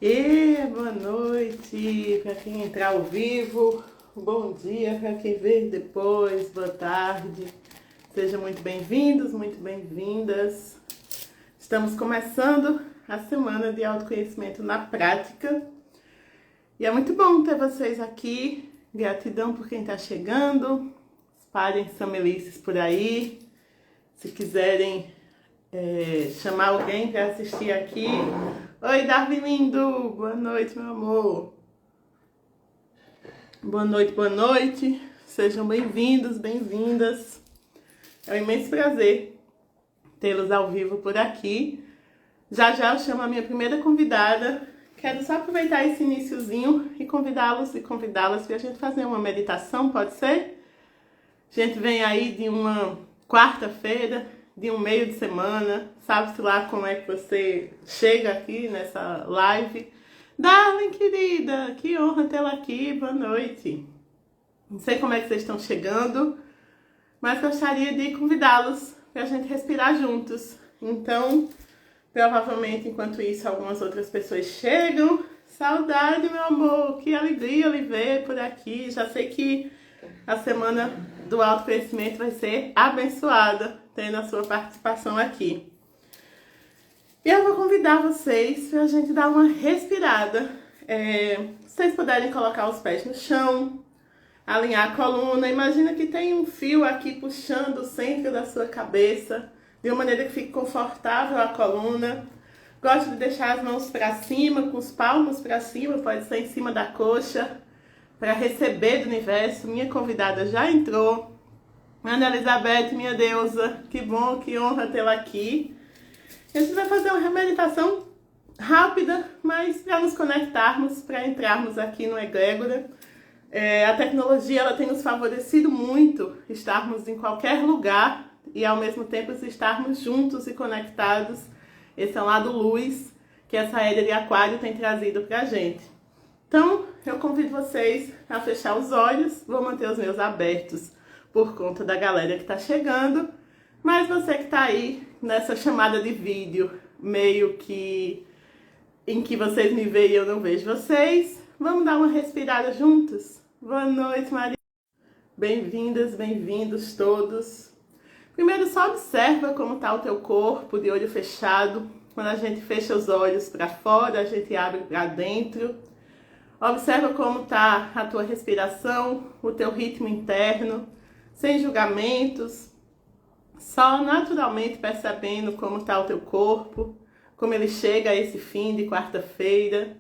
Boa noite para quem entrar ao vivo, bom dia para quem ver depois, boa tarde. Sejam muito bem-vindos, muito bem-vindas. Estamos começando a semana de autoconhecimento na prática e é muito bom ter vocês aqui. Gratidão por quem está chegando. Espalhem samelices por aí. Se quiserem chamar alguém para assistir aqui. Oi, Darwin lindo! Boa noite, meu amor. Boa noite, boa noite. Sejam bem-vindos, bem-vindas. É um imenso prazer tê-los ao vivo por aqui. Já já eu chamo a minha primeira convidada. Quero só aproveitar esse iniciozinho e convidá-los e convidá-las para a gente fazer uma meditação, pode ser? A gente vem aí de uma quarta-feira, de um meio de semana, sabe-se lá como é que você chega aqui nessa live. Darling, querida, que honra tê-la aqui, boa noite. Não sei como é que vocês estão chegando, mas gostaria de convidá-los para a gente respirar juntos. Então, provavelmente, enquanto isso, algumas outras pessoas chegam. Saudade, meu amor, que alegria lhe ver por aqui. Já sei que a semana do autoconhecimento vai ser abençoada, tendo a sua participação aqui. E eu vou convidar vocês para a gente dar uma respirada. Se vocês puderem colocar os pés no chão, alinhar a coluna. Imagina que tem um fio aqui puxando o centro da sua cabeça, de uma maneira que fique confortável a coluna. Gosto de deixar as mãos para cima, com os palmos para cima, pode ser em cima da coxa, para receber do universo. Minha convidada já entrou. Ana Elizabeth, minha deusa, que bom, que honra tê-la aqui. A gente vai fazer uma meditação rápida, mas para nos conectarmos, para entrarmos aqui no egrégora. A tecnologia ela tem nos favorecido muito estarmos em qualquer lugar e ao mesmo tempo estarmos juntos e conectados. Esse é um lado luz que essa era de aquário tem trazido para a gente. Então, eu convido vocês a fechar os olhos, vou manter os meus abertos por conta da galera que está chegando, mas você que está aí nessa chamada de vídeo, meio que em que vocês me veem e eu não vejo vocês, vamos dar uma respirada juntos? Boa noite, Maria. Bem-vindas, bem-vindos todos. Primeiro, só observa como está o teu corpo de olho fechado. Quando a gente fecha os olhos para fora, a gente abre para dentro. Observa como está a tua respiração, o teu ritmo interno, sem julgamentos, só naturalmente percebendo como está o teu corpo, como ele chega a esse fim de quarta-feira.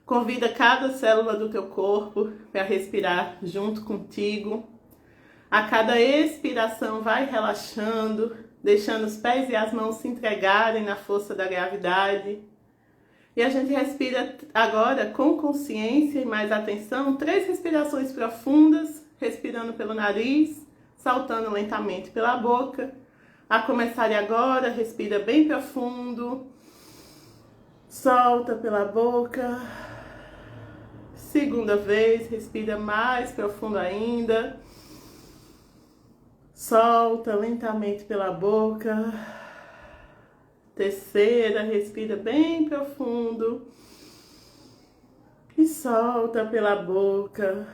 Convida cada célula do teu corpo para respirar junto contigo. A cada expiração vai relaxando, deixando os pés e as mãos se entregarem na força da gravidade. E a gente respira agora com consciência e mais atenção, 3 respirações profundas, respirando pelo nariz, soltando lentamente pela boca. A começar agora, respira bem profundo, solta pela boca. Segunda vez, respira mais profundo ainda, solta lentamente pela boca. Terceira, respira bem profundo e solta pela boca.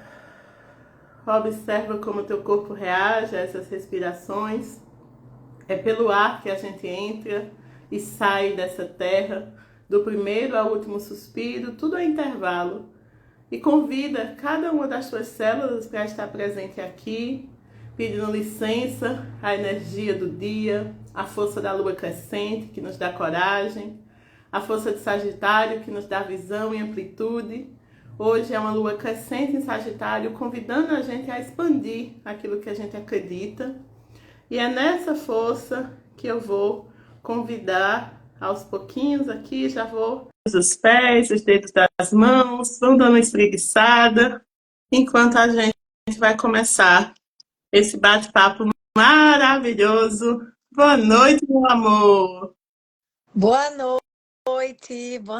Observa como o teu corpo reage a essas respirações. É pelo ar que a gente entra e sai dessa terra, do primeiro ao último suspiro, tudo é intervalo. E convida cada uma das tuas células para estar presente aqui, pedindo licença à energia do dia, a força da lua crescente que nos dá coragem, a força de Sagitário que nos dá visão e amplitude. Hoje é uma lua crescente em Sagitário, convidando a gente a expandir aquilo que a gente acredita. E é nessa força que eu vou convidar aos pouquinhos aqui, já vou os pés, os dedos das mãos, vão dando uma espreguiçada, enquanto a gente vai começar esse bate-papo maravilhoso. Boa noite, meu amor. Boa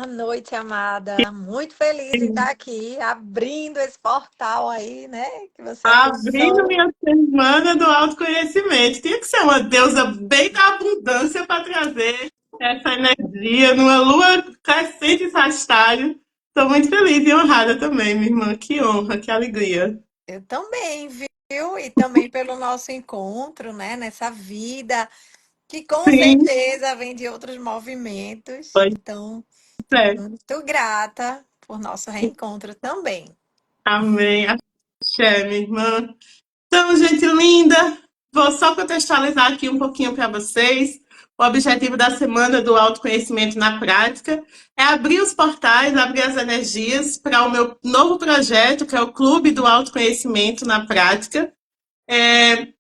noite, amada. Muito feliz em estar aqui, abrindo esse portal aí, né? Que você Abrindo abençoe. minha semana do autoconhecimento. Tinha que ser uma deusa bem da abundância para trazer essa energia dia, numa lua crescente em Sagitário. Estou muito feliz e honrada também, minha irmã. Que honra, que alegria. Eu também, viu? E também pelo nosso encontro, né? Nessa vida, que com Sim, certeza vem de outros movimentos. pois Então, é. muito grata por nosso reencontro também. Amém. Axé, minha irmã. Então, gente linda, vou só contextualizar aqui um pouquinho para vocês. O objetivo da Semana do Autoconhecimento na Prática é abrir os portais, abrir as energias para o meu novo projeto, que é o Clube do Autoconhecimento na Prática.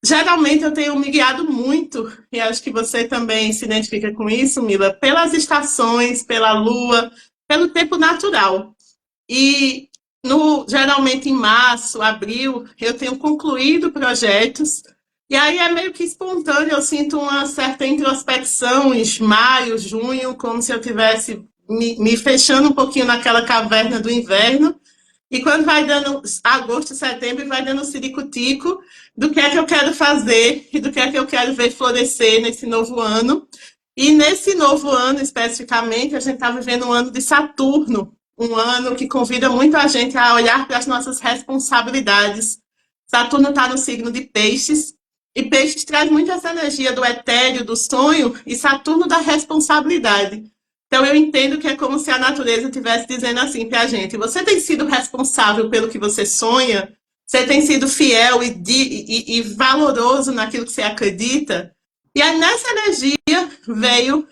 Geralmente eu tenho me guiado muito, e acho que você também se identifica com isso, Mila, pelas estações, pela lua, pelo tempo natural. E geralmente em março, abril, eu tenho concluído projetos, e aí é meio que espontâneo, eu sinto uma certa introspecção em maio, junho, como se eu tivesse me fechando um pouquinho naquela caverna do inverno, e quando vai dando agosto, setembro, vai dando ciricutico do que é que eu quero fazer e do que é que eu quero ver florescer nesse novo ano. E nesse novo ano, especificamente, a gente está vivendo um ano de Saturno, um ano que convida muito a gente a olhar para as nossas responsabilidades. Saturno está no signo de Peixes, e Peixes traz muito essa energia do etéreo, do sonho, e Saturno da responsabilidade. Então, eu entendo que é como se a natureza estivesse dizendo assim para a gente: você tem sido responsável pelo que você sonha? Você tem sido fiel e valoroso naquilo que você acredita? E aí, nessa energia, veio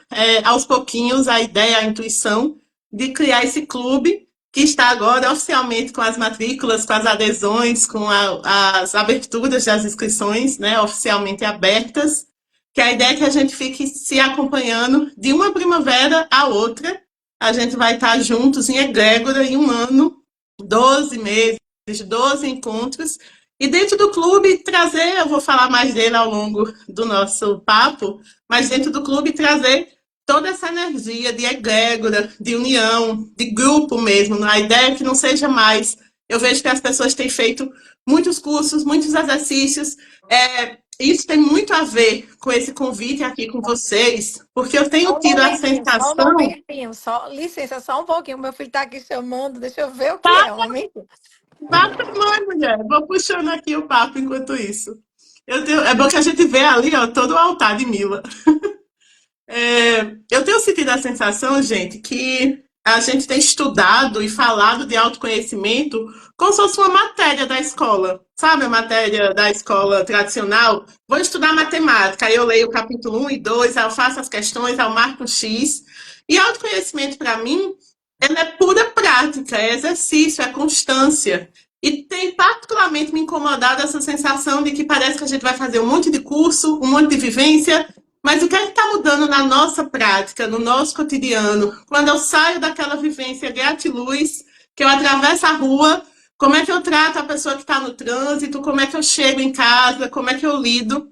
aos pouquinhos a ideia, a intuição de criar esse clube, que está agora oficialmente com as matrículas, com as adesões, com as aberturas das inscrições, né, oficialmente abertas, que a ideia é que a gente fique se acompanhando de uma primavera à outra. A gente vai estar juntos em egrégora em um ano, 12 meses, 12 encontros. E dentro do clube trazer, eu vou falar mais dele ao longo do nosso papo, mas dentro do clube trazer toda essa energia de egrégora, de união, de grupo mesmo. A ideia é que não seja mais. Eu vejo que as pessoas têm feito muitos cursos, muitos exercícios. Isso tem muito a ver com esse convite aqui com vocês, porque eu tenho tido a Só um sensação. momentinho, só, licença, só um pouquinho. Meu filho está aqui chamando, deixa eu ver o que é, um momentinho. Vá pra mãe, mulher. Vou puxando aqui o papo enquanto isso. É bom que a gente vê ali, ó, todo o altar de Mila. Eu tenho sentido a sensação, gente, que a gente tem estudado e falado de autoconhecimento como se fosse uma matéria da escola. Sabe a matéria da escola tradicional? Vou estudar matemática, aí eu leio o capítulo 1 e 2, aí eu faço as questões, aí eu marco um X. E autoconhecimento, para mim, ela é pura prática, é exercício, é constância. E tem particularmente me incomodado essa sensação de que parece que a gente vai fazer um monte de curso, um monte de vivência, mas o que é que está mudando na nossa prática, no nosso cotidiano? Quando eu saio daquela vivência gratiluz, que eu atravesso a rua, como é que eu trato a pessoa que está no trânsito? Como é que eu chego em casa? Como é que eu lido?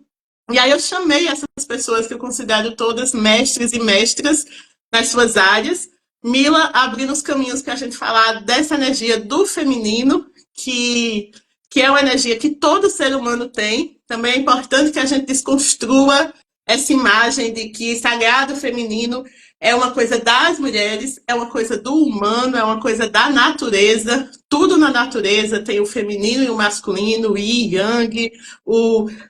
E aí eu chamei essas pessoas que eu considero todas mestres e mestras nas suas áreas. Mila abrindo os caminhos para a gente falar dessa energia do feminino, que é uma energia que todo ser humano tem. Também é importante que a gente desconstrua essa imagem de que sagrado feminino é uma coisa das mulheres, é uma coisa do humano, é uma coisa da natureza. Tudo na natureza tem o feminino e o masculino, o yin, yang,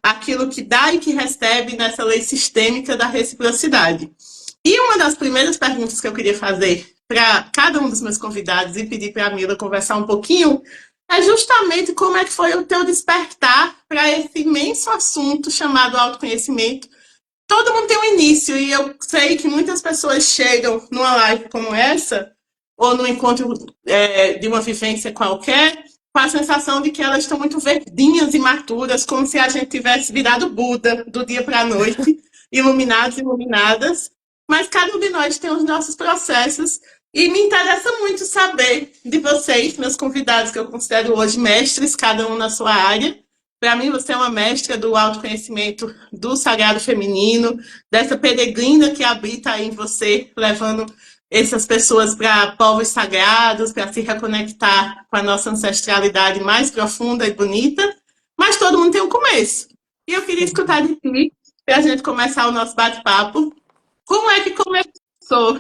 aquilo que dá e que recebe nessa lei sistêmica da reciprocidade. E uma das primeiras perguntas que eu queria fazer para cada um dos meus convidados e pedir para a Mila conversar um pouquinho é justamente como é que foi o teu despertar para esse imenso assunto chamado autoconhecimento. Todo mundo tem um início, e eu sei que muitas pessoas chegam numa live como essa, ou no encontro de uma vivência qualquer, com a sensação de que elas estão muito verdinhas e maturas, como se a gente tivesse virado Buda do dia para a noite, iluminados e iluminadas. Mas cada um de nós tem os nossos processos, e me interessa muito saber de vocês, meus convidados, que eu considero hoje mestres, cada um na sua área. Para mim, você é uma mestra do autoconhecimento do sagrado feminino, dessa peregrina que habita aí em você, levando essas pessoas para povos sagrados, para se reconectar com a nossa ancestralidade mais profunda e bonita. Mas todo mundo tem um começo. E eu queria escutar de ti, para a gente começar o nosso bate-papo. Como é que começou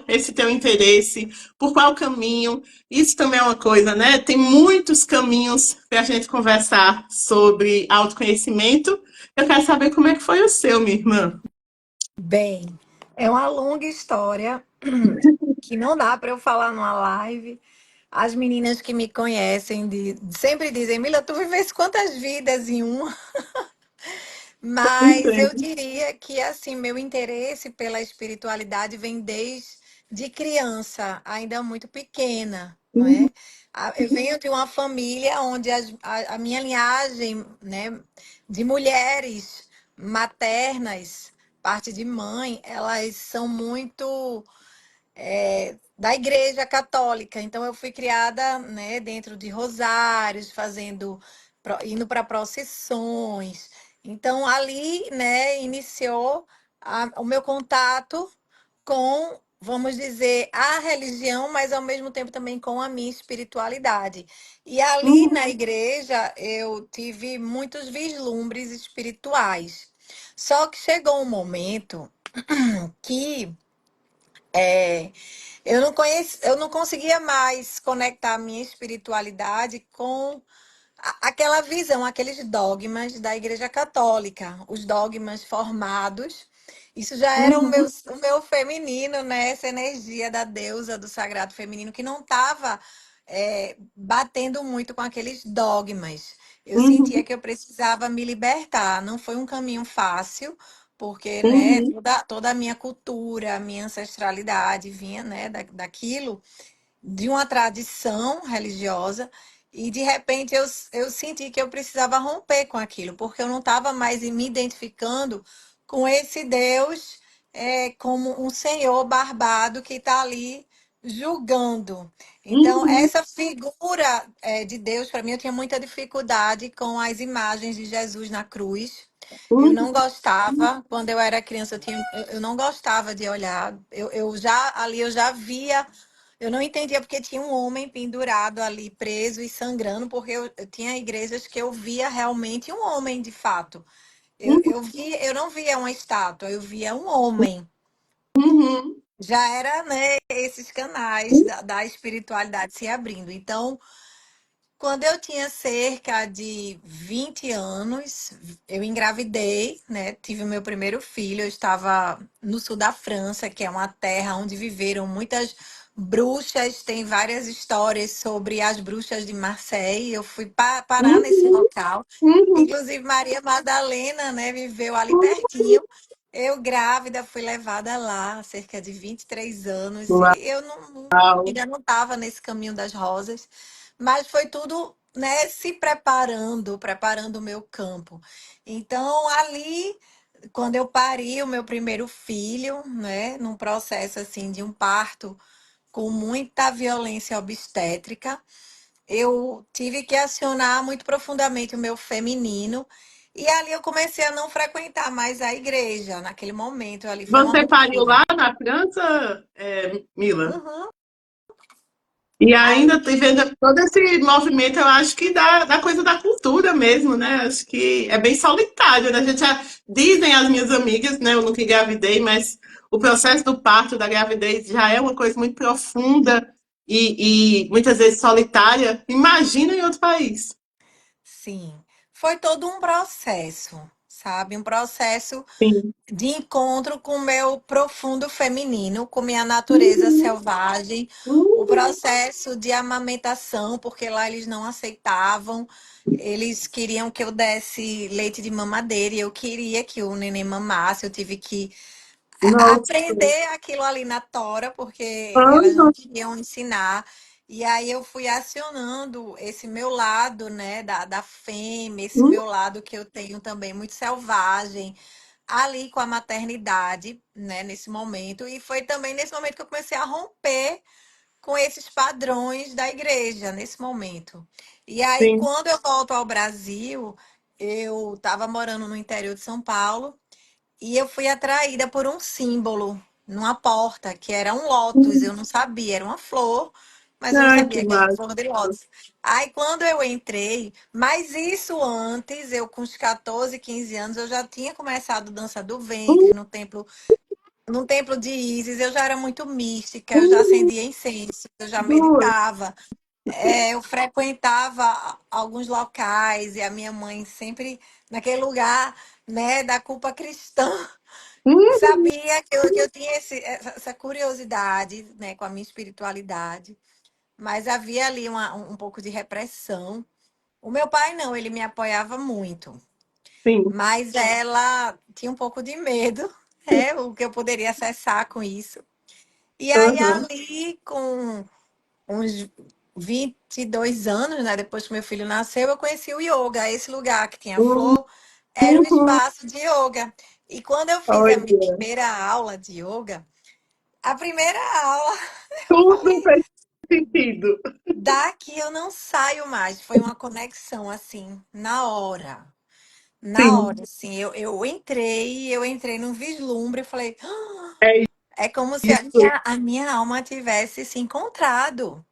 esse teu interesse, por qual caminho. Isso também é uma coisa, né? Tem muitos caminhos para a gente conversar sobre autoconhecimento. Eu quero saber como é que foi o seu, minha irmã. Bem, é uma longa história que não dá para eu falar numa live. As meninas que me conhecem sempre dizem, Mila, tu viveste quantas vidas em uma? Mas eu Entendo. diria que assim, meu interesse pela espiritualidade vem desde criança, ainda muito pequena, não Uhum, é? Eu venho de uma família onde a minha linhagem, né, de mulheres maternas, parte de mãe, elas são muito da Igreja Católica. Então eu fui criada, né, dentro de rosários, indo para procissões. Então ali, né, iniciou o meu contato com, vamos dizer, a religião, mas ao mesmo tempo também com a minha espiritualidade. E ali uhum, na igreja eu tive muitos vislumbres espirituais. Só que chegou um momento que eu não conseguia mais conectar a minha espiritualidade com aquela visão, aqueles dogmas da Igreja Católica, os dogmas formados. Isso já era uhum, o meu feminino, né? Essa energia da deusa do sagrado feminino que não estava batendo muito com aqueles dogmas. Eu sentia uhum, que eu precisava me libertar. Não foi um caminho fácil, porque, né, uhum, toda a minha cultura, a minha ancestralidade vinha, né, daquilo de uma tradição religiosa e de repente eu senti que eu precisava romper com aquilo, porque eu não estava mais me identificando com esse Deus como um senhor barbado que está ali julgando. Então, uhum, essa figura de Deus, para mim, eu tinha muita dificuldade com as imagens de Jesus na cruz. Eu uhum. não gostava, quando eu era criança, eu não gostava de olhar. Eu já via eu não entendia porque tinha um homem pendurado ali, preso e sangrando, porque eu tinha igrejas que eu via realmente um homem de fato. Eu não via uma estátua, eu via um homem. Uhum. Já era, né, esses canais da espiritualidade se abrindo. Então, quando eu tinha cerca de 20 anos, eu engravidei, né? Tive o meu primeiro filho. Eu estava no sul da França, que é uma terra onde viveram muitas bruxas. Tem várias histórias sobre as bruxas de Marseille. Eu fui parar nesse Uhum. local. Uhum. Inclusive, Maria Madalena, né, viveu ali pertinho. Eu grávida, fui levada lá, cerca de 23 anos, e eu Uau. ainda não estava nesse caminho das rosas. Mas foi tudo, né, se preparando o meu campo. Então, ali, quando eu pari o meu primeiro filho, né, num processo assim de um parto com muita violência obstétrica, eu tive que acionar muito profundamente o meu feminino. E ali eu comecei a não frequentar mais a igreja. Naquele momento, ali foi uma Você pariu ruptura. lá na França, Mila? Uhum. E Ali ainda vendo todo esse movimento, eu acho que da coisa da cultura mesmo, né? Acho que é bem solitário, né? A gente já dizem as minhas amigas, né? Eu nunca engravidei, mas o processo do parto, da gravidez, já é uma coisa muito profunda e muitas vezes solitária. Imagina em outro país. sim, foi todo um processo, sabe? Um processo Sim. de encontro com o meu profundo feminino, com minha natureza Uhum, selvagem, o uhum. processo de amamentação, porque lá eles não aceitavam, eles queriam que eu desse leite de mamadeira e eu queria que o neném mamasse, eu tive que Nossa. aprender aquilo ali na tora, porque elas não Uhum, queriam ensinar. E aí eu fui acionando esse meu lado, né, da fêmea, esse uhum. meu lado que eu tenho também muito selvagem, ali com a maternidade, né, nesse momento. E foi também nesse momento que eu comecei a romper com esses padrões da igreja, nesse momento. E aí, Sim. quando eu volto ao Brasil, eu estava morando no interior de São Paulo. E eu fui atraída por um símbolo numa porta, que era um lótus. Eu não sabia, era uma flor, mas eu não Ai, que sabia que era massa. flor de lótus. Aí quando eu entrei, mas isso antes, eu com uns 14, 15 anos, eu já tinha começado dança do ventre no templo no templo de Ísis, eu já era muito mística, eu já Uh, acendia incenso, eu já duas. meditava. Eu frequentava alguns locais e a minha mãe sempre naquele lugar, né, da culpa cristã. Uhum, Sabia que eu tinha essa curiosidade, né, com a minha espiritualidade, mas havia ali um pouco de repressão. O meu pai não, ele me apoiava muito, sim. mas ela tinha um pouco de medo, o que eu poderia acessar com isso. E aí, Uhum. ali, com uns 22 anos, né, depois que meu filho nasceu, eu conheci o yoga. Esse lugar que tinha flor era um Uhum. espaço de yoga. E quando eu fiz a minha Olha, primeira aula de yoga, a primeira aula, eu tudo falei, faz sentido. daqui eu não saio mais. Foi uma conexão, assim, na hora. Na Sim, hora, assim, eu entrei num vislumbre, eu falei, "Ah, é é como se a isso. minha, a minha alma tivesse se encontrado.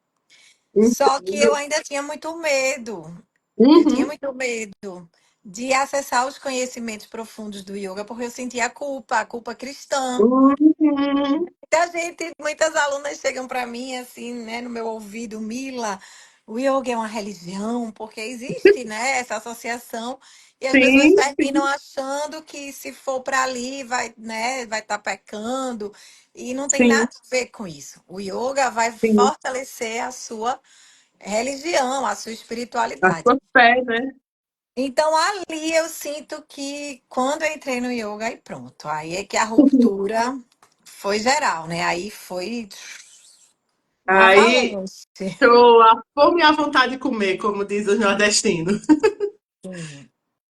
Só que eu Entendo. ainda tinha muito medo. Eu tinha Uhum. muito medo de acessar os conhecimentos profundos do yoga, porque eu sentia a culpa cristã. Uhum. Muitas alunas chegam para mim assim, né, no meu ouvido, Mila, o yoga é uma religião, porque existe, né, essa associação e as pessoas Sim, terminam achando que se for para ali vai, né, vai estar pecando e não tem sim, nada a ver com isso. O yoga vai sim. fortalecer a sua religião, a sua A espiritualidade. sua fé, né? Então ali eu sinto que quando eu entrei no yoga, aí pronto. Aí é que a ruptura foi geral, né? Aí foi uma Aí, avalanche. show, a fome e a vontade de comer, como diz os nordestinos. Sim.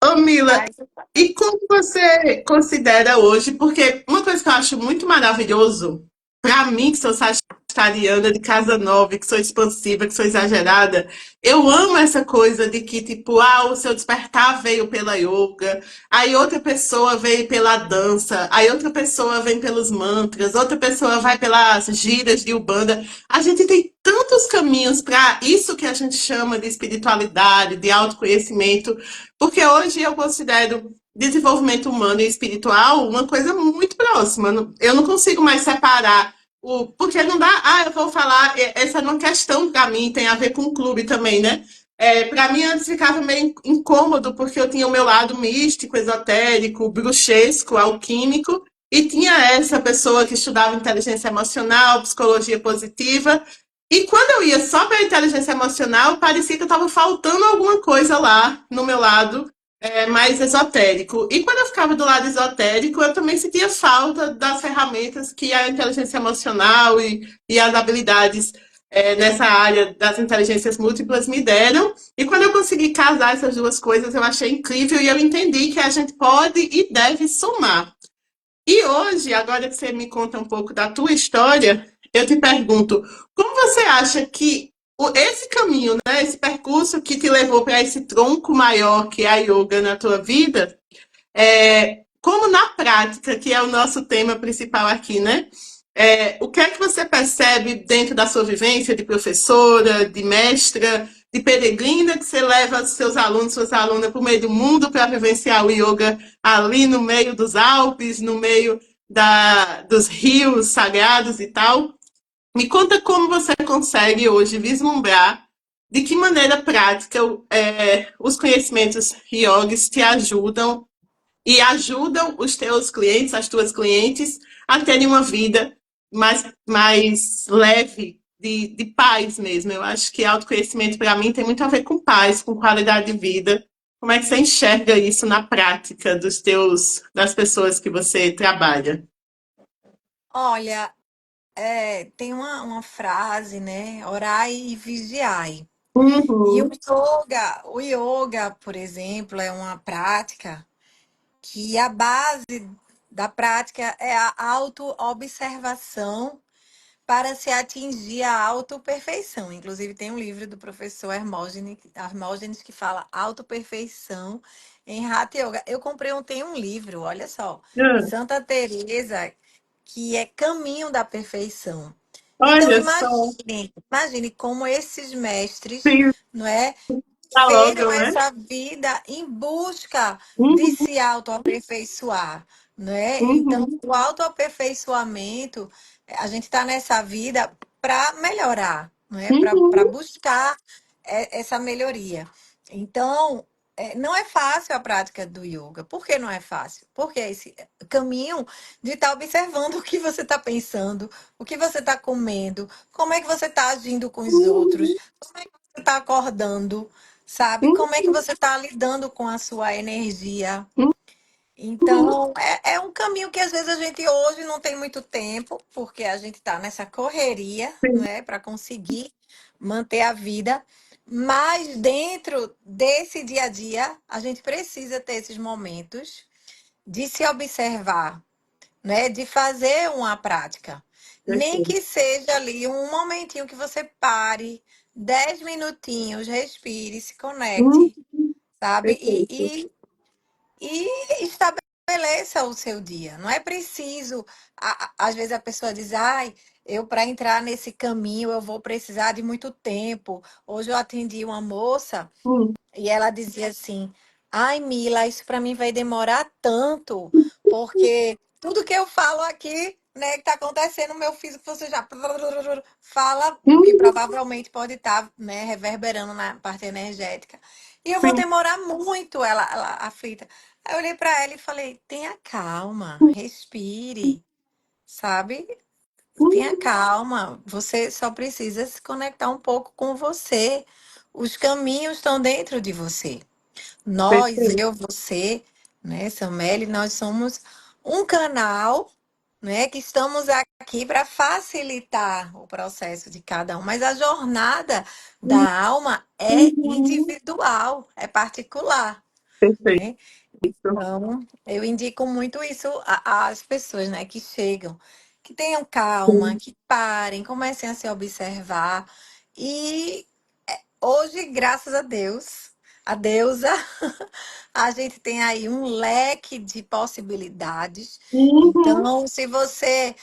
Ô, Mila, Mas, e como você considera hoje? Porque uma coisa que eu acho muito maravilhoso, para mim, que sou sagitariana de casa nova, que sou expansiva, que sou exagerada, eu amo essa coisa de que, tipo, o seu despertar veio pela yoga, aí outra pessoa veio pela dança, aí outra pessoa vem pelos mantras, outra pessoa vai pelas giras de Umbanda. A gente tem tantos caminhos para isso que a gente chama de espiritualidade, de autoconhecimento. Porque hoje eu considero desenvolvimento humano e espiritual uma coisa muito próxima. Eu não consigo mais separar porque não dá. Eu vou falar, essa é uma questão para mim, tem a ver com o clube também, né? Para mim antes ficava meio incômodo, porque eu tinha o meu lado místico, esotérico, bruxesco, alquímico, e tinha essa pessoa que estudava inteligência emocional, psicologia positiva. E quando eu ia só para a inteligência emocional, parecia que eu estava faltando alguma coisa lá no meu lado mais esotérico. E quando eu ficava do lado esotérico, eu também sentia falta das ferramentas que a inteligência emocional e as habilidades nessa área das inteligências múltiplas me deram. E quando eu consegui casar essas duas coisas, eu achei incrível e eu entendi que a gente pode e deve somar. E hoje, agora que você me conta um pouco da tua história, eu te pergunto, como você acha que esse caminho, né, esse percurso que te levou para esse tronco maior que é a yoga na tua vida, como na prática, que é o nosso tema principal aqui, né? O que é que você percebe dentro da sua vivência de professora, de mestra, de peregrina, que você leva seus alunos, suas alunas para o meio do mundo para vivenciar o yoga ali no meio dos Alpes, no meio dos rios sagrados e tal? Me conta como você consegue hoje vislumbrar de que maneira prática os conhecimentos yogis te ajudam e ajudam os teus clientes, as tuas clientes, a terem uma vida mais leve, de paz mesmo. Eu acho que autoconhecimento, para mim, tem muito a ver com paz, com qualidade de vida. Como é que você enxerga isso na prática das pessoas que você trabalha? olha, tem uma frase, né? Orai e vigiai. E Uhum. o yoga, por exemplo, é uma prática que a base da prática é a autoobservação para se atingir a autoperfeição. Inclusive, tem um livro do professor Hermógenes que fala autoperfeição em Hatha Yoga. Eu comprei ontem um livro, olha só, Ah, Santa Teresa, que é Caminho da Perfeição. Então, olha só, imagine como esses mestres, sim, não é, dialogam, viveram né? essa vida em busca de Uhum. se autoaperfeiçoar, né? Então, Uhum. o autoaperfeiçoamento, a gente está nessa vida para melhorar, né? Para Uhum. buscar essa melhoria. Então, não é fácil a prática do yoga. Por que não é fácil? Porque é esse caminho de estar observando o que você está pensando, o que você está comendo, como é que você está agindo com os outros, Uhum. como é que você está acordando, sabe? Como é que você está lidando com a sua energia. Uhum. Então, é um caminho que às vezes a gente hoje não tem muito tempo, porque a gente está nessa correria, não Sim. é, para conseguir manter a vida. Mas dentro desse dia a dia, a gente precisa ter esses momentos de se observar, né, de fazer uma prática. Nem Perfeito. que seja ali um momentinho que você pare, 10 minutinhos, respire, se Uhum. conecte, sabe? Perfeito. E estabeleça o seu dia. Não é preciso, às vezes a pessoa diz, ai, eu para entrar nesse caminho eu vou precisar de muito tempo. Hoje eu atendi uma moça Uhum. e ela dizia assim: ai, Mila, isso para mim vai demorar tanto, porque tudo que eu falo aqui, né, que tá acontecendo, meu físico, você já fala o que Uhum. provavelmente pode estar, né, reverberando na parte energética. E eu vou Sim. demorar muito, ela aflita. Aí eu olhei para ela e falei: tenha calma, respire, sabe? Tenha Uhum. calma, você só precisa se conectar um pouco com você. Os caminhos estão dentro de você. Nós, Perfeito. eu, você, né, Sameli, nós somos um canal, né, que estamos aqui para facilitar o processo de cada um, mas a jornada da alma é Uhum. individual, é particular, Perfeito. né? Então, eu indico muito isso às pessoas, né, que chegam, que tenham calma, Sim. que parem, comecem a se observar. E hoje, graças a Deus, a deusa, a gente tem aí um leque de possibilidades. Uhum. Então, se você,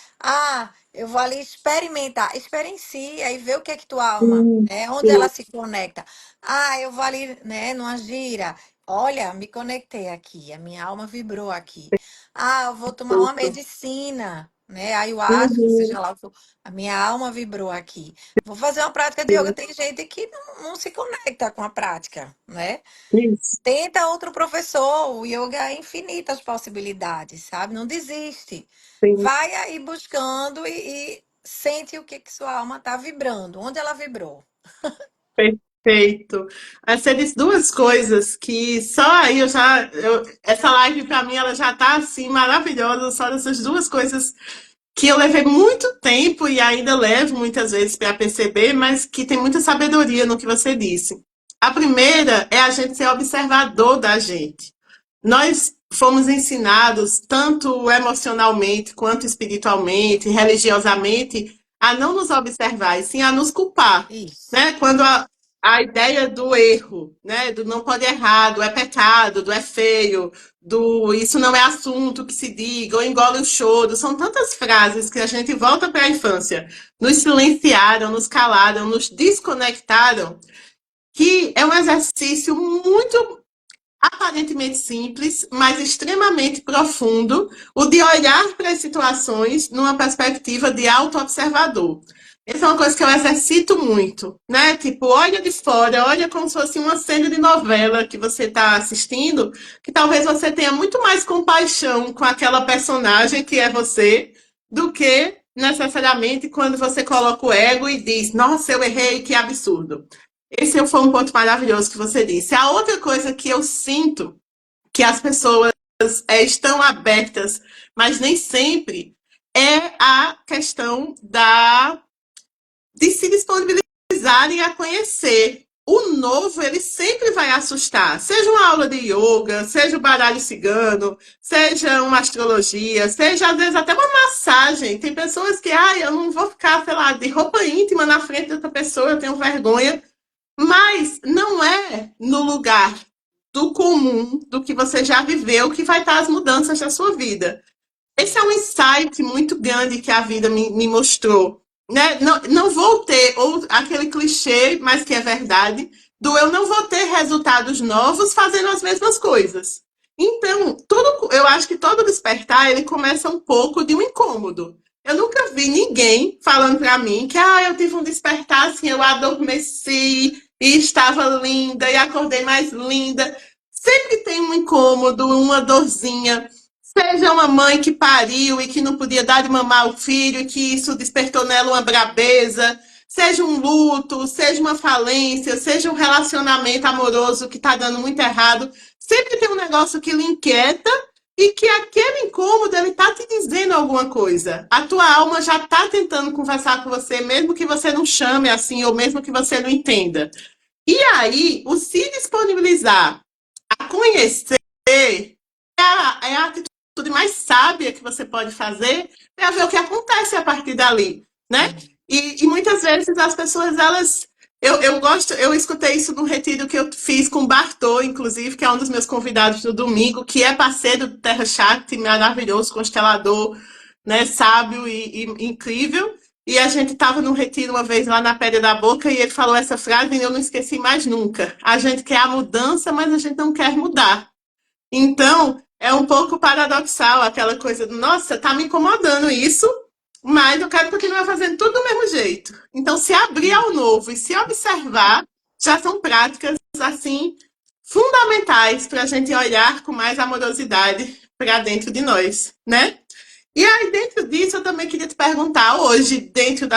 eu vou ali experimentar, experiencia e vê o que é que tua alma, Sim. né? Onde ela Sim. se conecta. Ah, eu vou ali, né, numa gira. Olha, me conectei aqui, a minha alma vibrou aqui. Ah, eu vou tomar uma Perfeito. medicina, né? Ayahuasca, Uhum. seja lá o que for. A minha alma vibrou aqui. Vou fazer uma prática de yoga. Tem gente que não se conecta com a prática, né? Isso. Tenta outro professor, o yoga é infinitas possibilidades, sabe? Não desiste. Sim. Vai aí buscando e sente o que que sua alma está vibrando, onde ela vibrou. Perfeito. Aí você disse duas coisas que só aí essa live para mim ela já tá assim maravilhosa só dessas duas coisas que eu levei muito tempo e ainda levo muitas vezes para perceber, mas que tem muita sabedoria no que você disse. A primeira é a gente ser observador da gente. Nós fomos ensinados, tanto emocionalmente quanto espiritualmente, religiosamente, a não nos observar, e sim a nos culpar. Isso. Né? Quando a ideia do erro, né? Do não pode errar, do é pecado, do é feio, do isso não é assunto que se diga, ou engole o choro, são tantas frases que a gente volta para a infância, nos silenciaram, nos calaram, nos desconectaram, que é um exercício muito aparentemente simples, mas extremamente profundo, o de olhar para as situações numa perspectiva de auto-observador. Essa é uma coisa que eu exercito muito, né? Tipo, olha de fora, olha como se fosse uma cena de novela que você está assistindo, que talvez você tenha muito mais compaixão com aquela personagem que é você, do que necessariamente quando você coloca o ego e diz, nossa, eu errei, que absurdo. Esse foi um ponto maravilhoso que você disse. A outra coisa que eu sinto que as pessoas estão abertas, mas nem sempre, é a questão de se disponibilizarem a conhecer. O novo, ele sempre vai assustar. Seja uma aula de yoga, seja o baralho cigano, seja uma astrologia, seja às vezes até uma massagem. Tem pessoas que, eu não vou ficar, sei lá, de roupa íntima na frente de outra pessoa, eu tenho vergonha. Mas não é no lugar do comum, do que você já viveu, que vai estar as mudanças da sua vida. Esse é um insight muito grande que a vida me mostrou. Né? Não, não vou ter, ou aquele clichê, mas que é verdade, do eu não vou ter resultados novos fazendo as mesmas coisas. Então, eu acho que todo despertar ele começa um pouco de um incômodo. Eu nunca vi ninguém falando pra mim que eu tive um despertar assim, eu adormeci e estava linda e acordei mais linda. Sempre tem um incômodo, uma dorzinha. Seja uma mãe que pariu e que não podia dar de mamar ao filho e que isso despertou nela uma brabeza, seja um luto, seja uma falência, seja um relacionamento amoroso que está dando muito errado. Sempre tem um negócio que lhe inquieta e que aquele incômodo ele tá te dizendo alguma coisa. A tua alma já tá tentando conversar com você, mesmo que você não chame assim, ou mesmo que você não entenda. E aí, o se disponibilizar a conhecer é a atitude mais sábia que você pode fazer para ver o que acontece a partir dali, né? E muitas vezes as pessoas, elas. Eu gosto, eu escutei isso no retiro que eu fiz com o Bartô, inclusive, que é um dos meus convidados do domingo, que é parceiro do Terra Chakti, maravilhoso, constelador, né, sábio e incrível. E a gente estava num retiro uma vez lá na Pedra da Boca e ele falou essa frase e eu não esqueci mais nunca. A gente quer a mudança, mas a gente não quer mudar. Então, é um pouco paradoxal aquela coisa do, nossa, tá me incomodando isso, mas eu quero continuar fazendo tudo do mesmo jeito. Então, se abrir ao novo e se observar, já são práticas, assim, fundamentais para a gente olhar com mais amorosidade para dentro de nós, né? E aí, dentro disso, eu também queria te perguntar hoje, dentro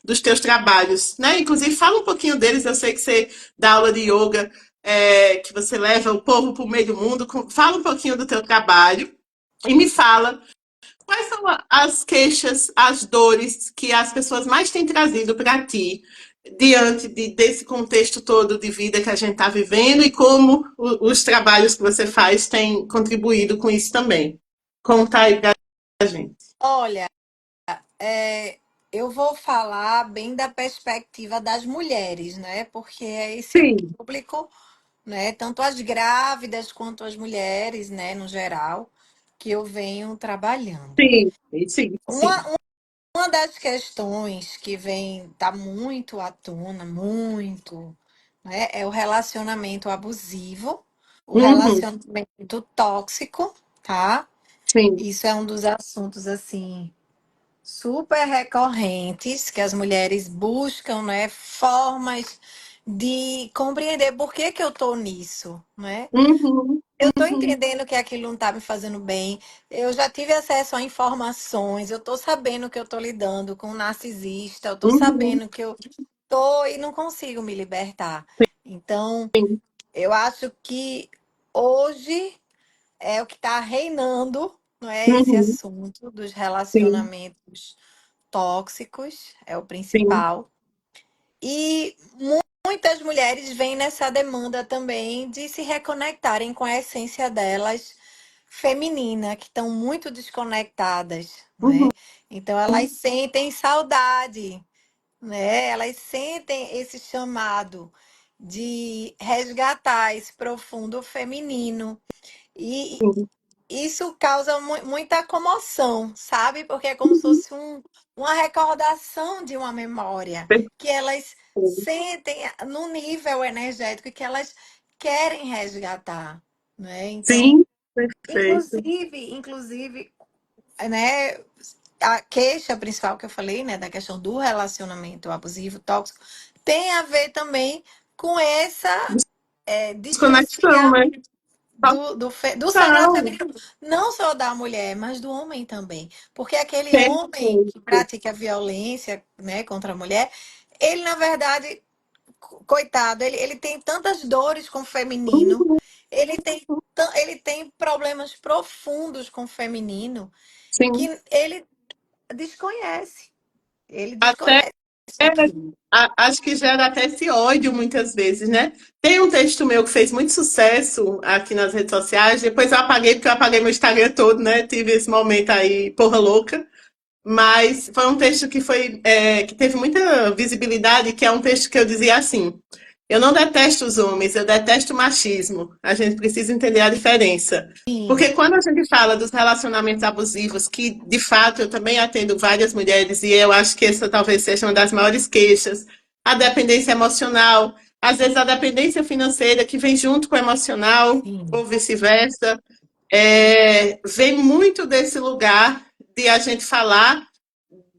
dos teus trabalhos, né? Inclusive, fala um pouquinho deles. Eu sei que você dá aula de yoga, que você leva o povo para o meio do mundo. Fala um pouquinho do teu trabalho e me fala quais são as queixas, as dores que as pessoas mais têm trazido para ti diante desse contexto todo de vida que a gente está vivendo e como os trabalhos que você faz têm contribuído com isso também. Conta aí para a gente. Olha, é, eu vou falar bem da perspectiva das mulheres, né? Porque é esse Sim, público, né? Tanto as grávidas quanto as mulheres, né? No geral, que eu venho trabalhando. sim, sim, sim. Uma das questões que vem tá muito à tona, muito, né? É o relacionamento abusivo, o Uhum, relacionamento tóxico, tá? sim, Isso é um dos assuntos assim super recorrentes que as mulheres buscam, né, formas de compreender por que que eu tô nisso, né? uhum, Eu tô uhum, entendendo que aquilo não tá me fazendo bem. Eu já tive acesso a informações, eu tô sabendo que eu tô lidando com um narcisista, eu tô uhum, sabendo que eu tô e não consigo me libertar. Então, sim, eu acho que hoje é o que está reinando, não é esse uhum, assunto dos sim, relacionamentos tóxicos, é o sim, principal. E muitas mulheres vêm nessa demanda também de se reconectarem com a essência delas feminina, que estão muito desconectadas, uhum, né? Então elas sentem saudade, né? Elas sentem esse chamado de resgatar esse profundo feminino. E sim, isso causa muita comoção, sabe? Porque é como se fosse uma recordação de uma memória que elas perfeito. sentem no nível energético que elas querem resgatar, né? Então, Sim, perfeito. inclusive, né? A queixa principal que eu falei, né, da questão do relacionamento abusivo, tóxico, tem a ver também com essa Desconexão, dissociação né? do sagrado Total. feminino, não só da mulher, mas do homem também. Porque aquele homem que Perfeito. pratica violência, né, contra a mulher, ele, na verdade, coitado, ele tem tantas dores com o feminino, Uhum, ele tem problemas profundos com o feminino sim. que ele desconhece. Ele Até desconhece aquilo. acho que gera até esse ódio muitas vezes, né? Tem um texto meu que fez muito sucesso aqui nas redes sociais, depois eu apaguei porque eu apaguei meu Instagram todo, né? Tive esse momento aí, porra louca. Mas foi um texto que que teve muita visibilidade, que é um texto que eu dizia assim: eu não detesto os homens, eu detesto o machismo. A gente precisa entender a diferença. Sim, Porque quando a gente fala dos relacionamentos abusivos, que de fato eu também atendo várias mulheres, e eu acho que essa talvez seja uma das maiores queixas, a dependência emocional, às vezes a dependência financeira que vem junto com o emocional, ou Sim. vice-versa, vem muito desse lugar de a gente falar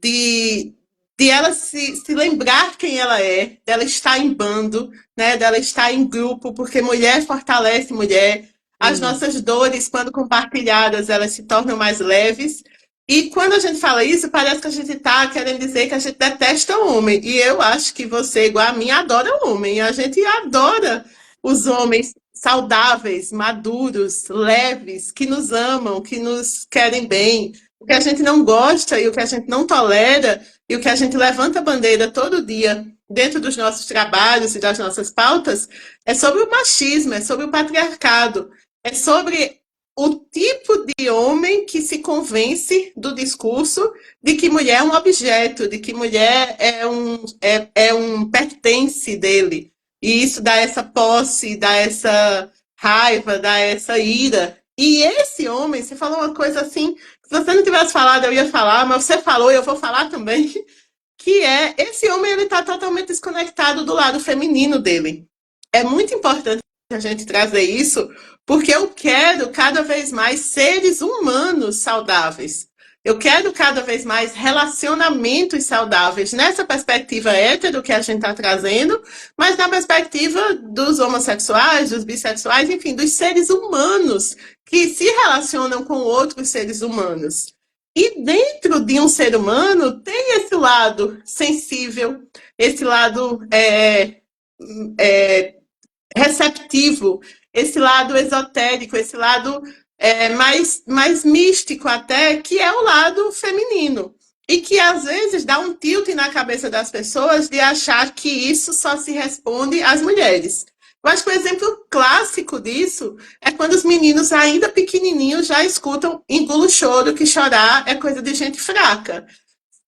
de, de ela se lembrar quem ela é, dela estar em bando, né, dela estar em grupo, porque mulher fortalece mulher. As nossas Isso. dores, quando compartilhadas, elas se tornam mais leves. E quando a gente fala isso, parece que a gente está querendo dizer que a gente detesta o homem. E eu acho que você, igual a mim, adora o homem. A gente adora os homens saudáveis, maduros, leves, que nos amam, que nos querem bem. O que a gente não gosta e o que a gente não tolera e o que a gente levanta a bandeira todo dia dentro dos nossos trabalhos e das nossas pautas é sobre o machismo, é sobre o patriarcado, é sobre o tipo de homem que se convence do discurso de que mulher é um objeto, de que mulher é um pertence dele. E isso dá essa posse, dá essa raiva, dá essa ira. E esse homem, você falou uma coisa assim, se você não tivesse falado, eu ia falar, mas você falou e eu vou falar também, que é esse homem ele está totalmente desconectado do lado feminino dele. É muito importante a gente trazer isso, porque eu quero cada vez mais seres humanos saudáveis. Eu quero cada vez mais relacionamentos saudáveis nessa perspectiva hétero que a gente está trazendo, mas na perspectiva dos homossexuais, dos bissexuais, enfim, dos seres humanos que se relacionam com outros seres humanos. E dentro de um ser humano tem esse lado sensível, esse lado receptivo, esse lado esotérico, esse lado mais místico até, que é o lado feminino. E que às vezes dá um tilt na cabeça das pessoas de achar que isso só se responde às mulheres. Eu acho que o exemplo clássico disso é quando os meninos, ainda pequenininhos, já escutam engulo choro, que chorar é coisa de gente fraca.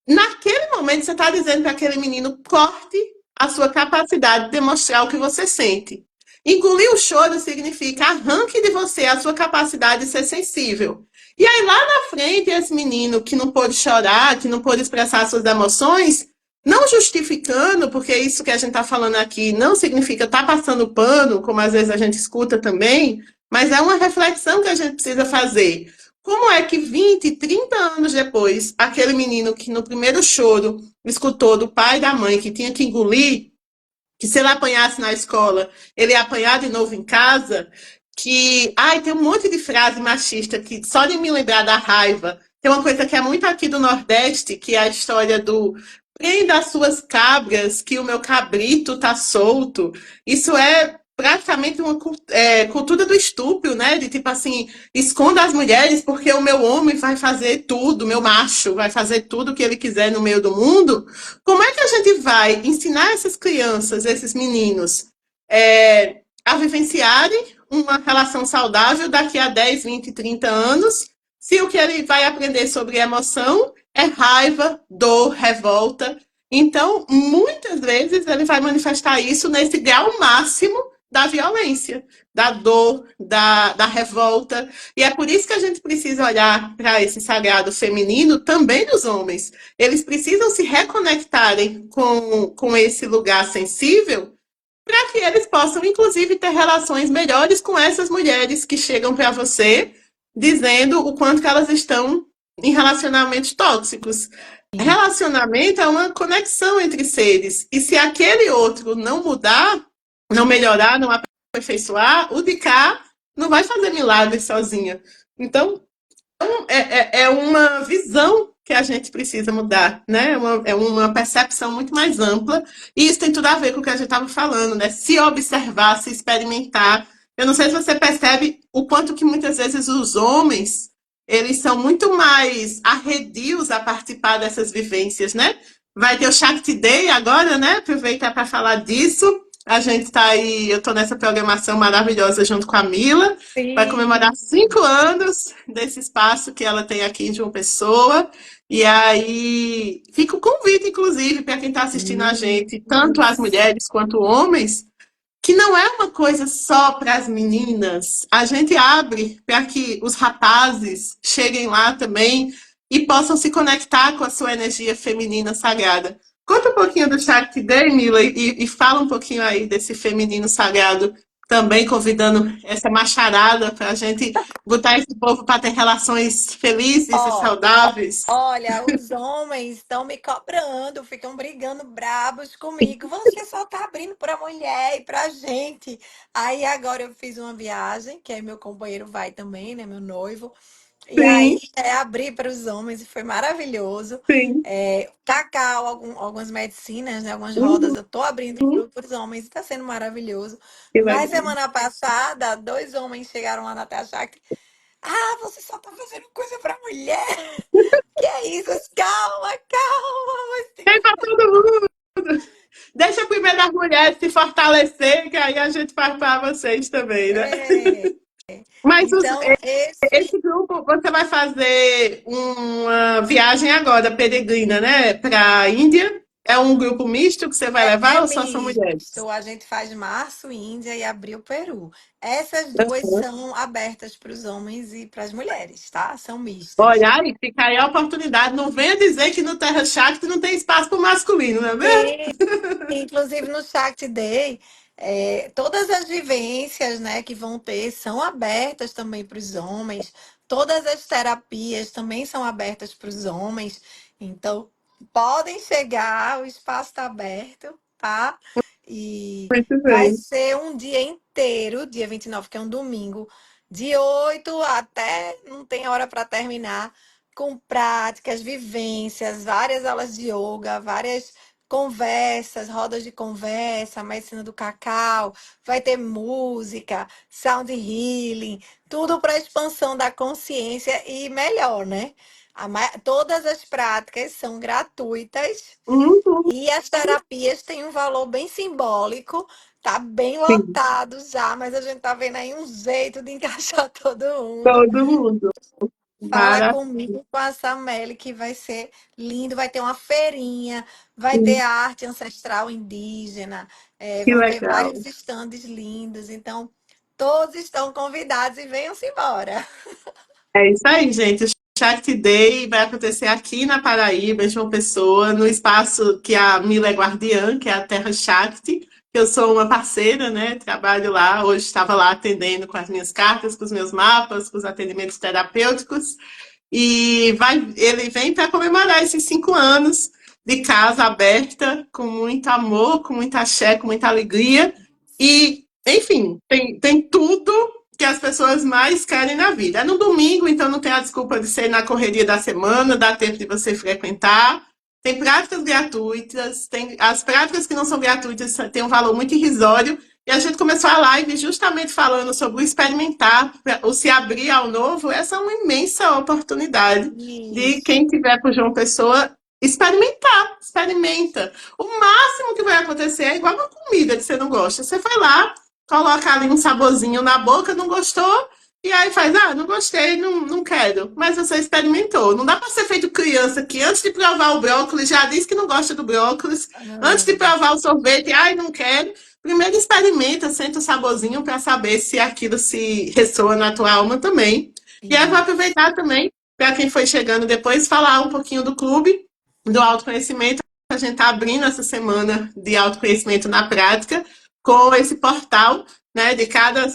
Naquele momento, você está dizendo para aquele menino: corte a sua capacidade de demonstrar o que você sente. Engolir o choro significa arranque de você a sua capacidade de ser sensível. E aí, lá na frente, esse menino que não pôde chorar, que não pôde expressar suas emoções, não justificando, porque isso que a gente está falando aqui não significa estar tá passando pano, como às vezes a gente escuta também, mas é uma reflexão que a gente precisa fazer. Como é que 20, 30 anos depois, aquele menino que no primeiro choro escutou do pai e da mãe que tinha que engolir, que se ele apanhasse na escola, ele ia apanhar de novo em casa, que, ai, tem um monte de frase machista que só de me lembrar da raiva, tem uma coisa que é muito aqui do Nordeste, que é a história do prenda as suas cabras, que o meu cabrito tá solto. Isso é praticamente uma cultura do estupro, né? De tipo assim, esconda as mulheres porque o meu homem vai fazer tudo, meu macho vai fazer tudo o que ele quiser no meio do mundo. Como é que a gente vai ensinar essas crianças, esses meninos, a vivenciarem uma relação saudável daqui a 10, 20, 30 anos, se o que ele vai aprender sobre emoção é raiva, dor, revolta? Então, muitas vezes ele vai manifestar isso nesse grau máximo da violência, da dor, da revolta. E é por isso que a gente precisa olhar para esse sagrado feminino também dos homens. Eles precisam se reconectarem com esse lugar sensível para que eles possam, inclusive, ter relações melhores com essas mulheres que chegam para você dizendo o quanto que elas estão em relacionamentos tóxicos. Sim. Relacionamento é uma conexão entre seres. E se aquele outro não mudar, não melhorar, não aperfeiçoar, o de cá não vai fazer milagre sozinha. Então, é uma visão que a gente precisa mudar, né? É uma percepção muito mais ampla. E isso tem tudo a ver com o que a gente estava falando, né? Se observar, se experimentar. Eu não sei se você percebe o quanto que muitas vezes os homens, eles são muito mais arredios a participar dessas vivências, né? Vai ter o Shakti Day agora, né? Aproveitar para falar disso. A gente está aí, eu estou nessa programação maravilhosa junto com a Mila. Vai comemorar Sim. 5 anos desse espaço que ela tem aqui de uma pessoa. E aí fica o convite, inclusive, para quem está assistindo a gente, tanto as mulheres quanto homens, que não é uma coisa só para as meninas. A gente abre para que os rapazes cheguem lá também e possam se conectar com a sua energia feminina sagrada. Conta um pouquinho do Shark Day, Mila, e fala um pouquinho aí desse feminino sagrado, também convidando essa macharada para a gente botar esse povo para ter relações felizes e Ó, saudáveis. olha, os homens estão me cobrando, ficam brigando brabos comigo. Você só tá abrindo pra mulher e pra gente. Aí agora eu fiz uma viagem, que aí meu companheiro vai também, né, meu noivo. E aí Sim, abri para os homens e foi maravilhoso. sim. Cacau, algumas medicinas, né, algumas rodas, Uhum, eu tô abrindo para os homens, está sendo maravilhoso. que Mas legal. semana passada, dois homens chegaram lá na Teachacre. Ah, você só tá fazendo coisa para mulher. Que é isso? Calma, calma, mas tem Tem para todo mundo. Deixa primeiro as mulheres se fortalecer, que aí a gente faz para vocês também, né? é. Mas Então, esse esse grupo, você vai fazer uma viagem agora, peregrina, né? Para a Índia. É um grupo misto que você vai é levar ou só são mulheres? misto. A gente faz março, Índia e abril, Peru. Essas duas são abertas para os homens e para as mulheres, tá? São mistas. Olha, aí fica aí a oportunidade. Não venha dizer que no Terra Chakra não tem espaço para o masculino, não é mesmo? Tem, inclusive no Shact Day, todas as vivências, né, que vão ter são abertas também para os homens. Todas as terapias também são abertas para os homens. Então, podem chegar, o espaço está aberto, tá? E Muito vai bem. ser um dia inteiro, dia 29, que é um domingo, de 8 até não tem hora para terminar, com práticas, vivências, várias aulas de yoga, várias conversas, rodas de conversa, medicina do cacau, vai ter música, sound healing, tudo para expansão da consciência e melhor, né? Todas as práticas são gratuitas Uhum. e as terapias têm um valor bem simbólico. Tá bem Sim, lotado já, mas a gente tá vendo aí um jeito de encaixar todo mundo. todo mundo. Fala Maravilha. comigo com a Sameli que vai ser lindo. Vai ter uma feirinha, vai ter arte ancestral indígena, Que vão ter legal. vários estandes lindos. Então, todos estão convidados e venham-se embora. É isso aí, gente. O Shark Day vai acontecer aqui na Paraíba, em João Pessoa, no espaço que a Mila é guardiã, que é a Terra Shakti, que eu sou uma parceira, né? Trabalho lá, hoje estava lá atendendo com as minhas cartas, com os meus mapas, com os atendimentos terapêuticos. E ele vem para comemorar esses 5 anos de casa aberta, com muito amor, com muita axé, com muita alegria. E, enfim, tem tudo que as pessoas mais querem na vida. É no domingo, então não tem a desculpa de ser na correria da semana, dá tempo de você frequentar. Tem práticas gratuitas, tem as práticas que não são gratuitas têm um valor muito irrisório. E a gente começou a live justamente falando sobre o experimentar, o se abrir ao novo. Essa é uma imensa oportunidade de Isso. quem tiver por João Pessoa experimentar, experimenta. O máximo que vai acontecer é igual uma comida que você não gosta. Você vai lá, coloca ali um saborzinho na boca, não gostou, e aí faz, não gostei, não quero. Mas você experimentou. Não dá para ser feito criança que antes de provar o brócolis já diz que não gosta do brócolis, antes de Ah, provar o sorvete, ai, não quero. Primeiro experimenta, senta o saborzinho para saber se aquilo se ressoa na tua alma também. E aí vou isso. aproveitar também, para quem foi chegando depois, falar um pouquinho do clube, do autoconhecimento. A gente está abrindo essa semana de autoconhecimento na prática, com esse portal, né, de cada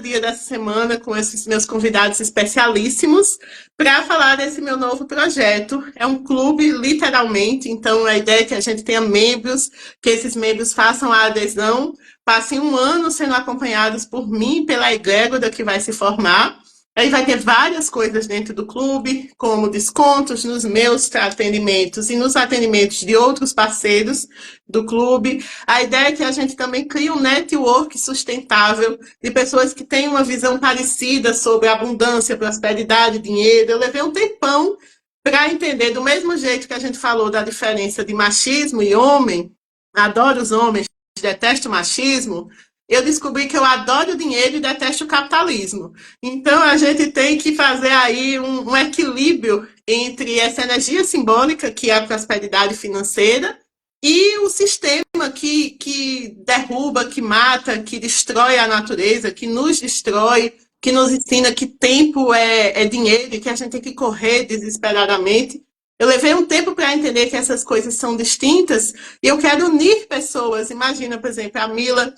dia dessa semana, com esses meus convidados especialíssimos, para falar desse meu novo projeto. É um clube, literalmente, então a ideia é que a gente tenha membros, que esses membros façam a adesão, passem um ano sendo acompanhados por mim, pela egrégora que vai se formar. Aí vai ter várias coisas dentro do clube, como descontos nos meus atendimentos e nos atendimentos de outros parceiros do clube. A ideia é que a gente também crie um network sustentável de pessoas que têm uma visão parecida sobre abundância, prosperidade, dinheiro. Eu levei um tempão para entender, do mesmo jeito que a gente falou da diferença de machismo e homem, adoro os homens, detesto o machismo, eu descobri que eu adoro o dinheiro e detesto o capitalismo. Então a gente tem que fazer aí um equilíbrio entre essa energia simbólica, que é a prosperidade financeira, e o sistema que derruba, que mata, que destrói a natureza, que nos destrói, que nos ensina que tempo é dinheiro e que a gente tem que correr desesperadamente. Eu levei um tempo para entender que essas coisas são distintas e eu quero unir pessoas. Imagina, por exemplo, a Mila,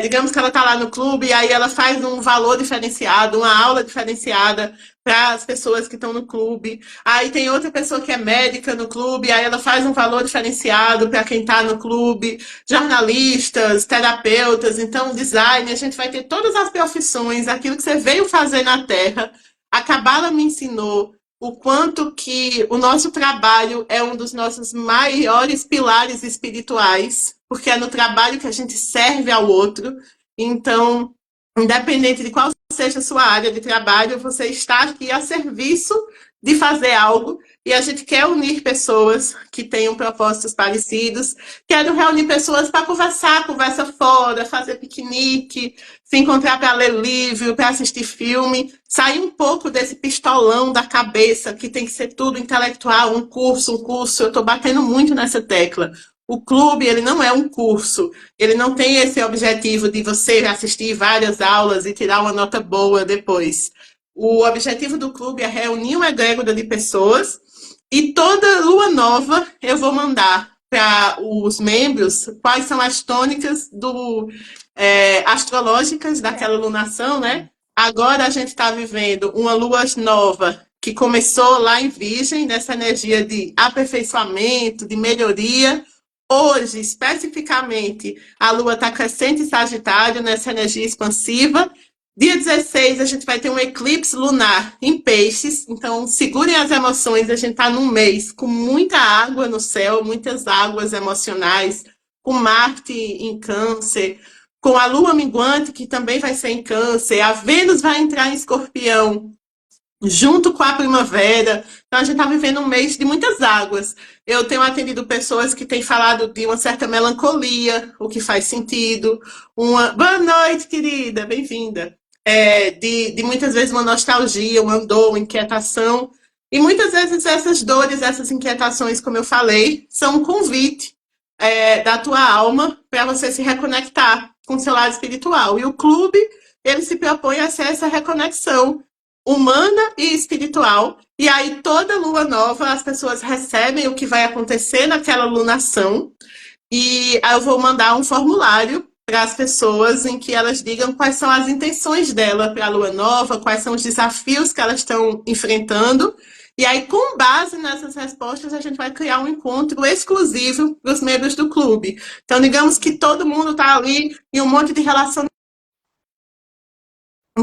digamos que ela está lá no clube e aí ela faz um valor diferenciado, uma aula diferenciada para as pessoas que estão no clube. Aí tem outra pessoa que é médica no clube, aí ela faz um valor diferenciado para quem está no clube, jornalistas, terapeutas, então design, a gente vai ter todas as profissões, aquilo que você veio fazer na Terra. A Cabala me ensinou o quanto que o nosso trabalho é um dos nossos maiores pilares espirituais, porque é no trabalho que a gente serve ao outro. Então, independente de qual seja a sua área de trabalho, você está aqui a serviço de fazer algo e a gente quer unir pessoas que tenham propósitos parecidos. Quero reunir pessoas para conversar, conversa fora, fazer piquenique, se encontrar para ler livro, para assistir filme, sair um pouco desse pistolão da cabeça que tem que ser tudo intelectual, um curso, um curso. Eu estou batendo muito nessa tecla. O clube, ele não é um curso, ele não tem esse objetivo de você assistir várias aulas e tirar uma nota boa depois. O objetivo do clube é reunir uma egrégora de pessoas e toda lua nova eu vou mandar para os membros quais são as tônicas astrológicas daquela lunação, né? Agora a gente está vivendo uma lua nova que começou lá em Virgem, nessa energia de aperfeiçoamento, de melhoria. Hoje, especificamente, a Lua está crescente em Sagitário, nessa energia expansiva. Dia 16, a gente vai ter um eclipse lunar em Peixes. Então, segurem as emoções. A gente está num mês com muita água no céu, muitas águas emocionais, com Marte em Câncer, com a Lua minguante, que também vai ser em Câncer. A Vênus vai entrar em Escorpião junto com a primavera. Então, a gente está vivendo um mês de muitas águas. Eu tenho atendido pessoas que têm falado de uma certa melancolia, o que faz sentido. Boa noite, querida, bem-vinda. De muitas vezes uma nostalgia, uma dor, uma inquietação. E muitas vezes essas dores, essas inquietações, como eu falei, são um convite da tua alma para você se reconectar com o seu lado espiritual. E o clube, ele se propõe a ser essa reconexão humana e espiritual. E aí, toda lua nova, as pessoas recebem o que vai acontecer naquela lunação. E aí eu vou mandar um formulário para as pessoas em que elas digam quais são as intenções dela para a lua nova, quais são os desafios que elas estão enfrentando. E aí, com base nessas respostas, a gente vai criar um encontro exclusivo para os membros do clube. Então, digamos que todo mundo está ali em um monte de relacionamento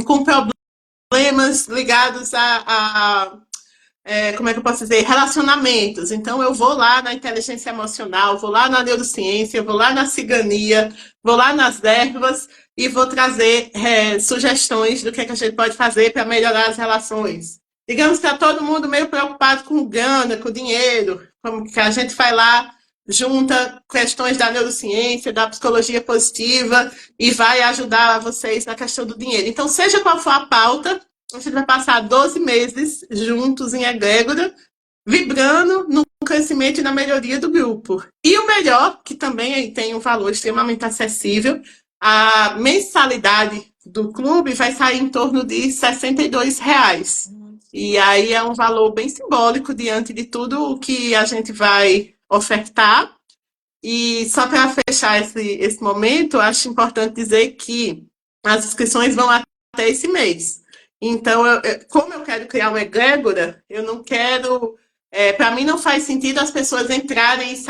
com problemas ligados como é que eu posso dizer, relacionamentos. Então, eu vou lá na inteligência emocional, vou lá na neurociência, vou lá na cigania, vou lá nas ervas e vou trazer sugestões do que a gente pode fazer para melhorar as relações. Digamos que está todo mundo meio preocupado com grana, com dinheiro, como que a gente vai lá, junta questões da neurociência, da psicologia positiva e vai ajudar vocês na questão do dinheiro. Então, seja qual for a pauta, a gente vai passar 12 meses juntos em egrégora, vibrando no crescimento e na melhoria do grupo. E o melhor, que também tem um valor extremamente acessível, a mensalidade do clube vai sair em torno de R$ 62. E aí é um valor bem simbólico diante de tudo o que a gente vai ofertar. E só para fechar esse momento, acho importante dizer que as inscrições vão até esse mês. Então, como eu quero criar uma egrégora, eu não quero. Para mim, não faz sentido as pessoas entrarem e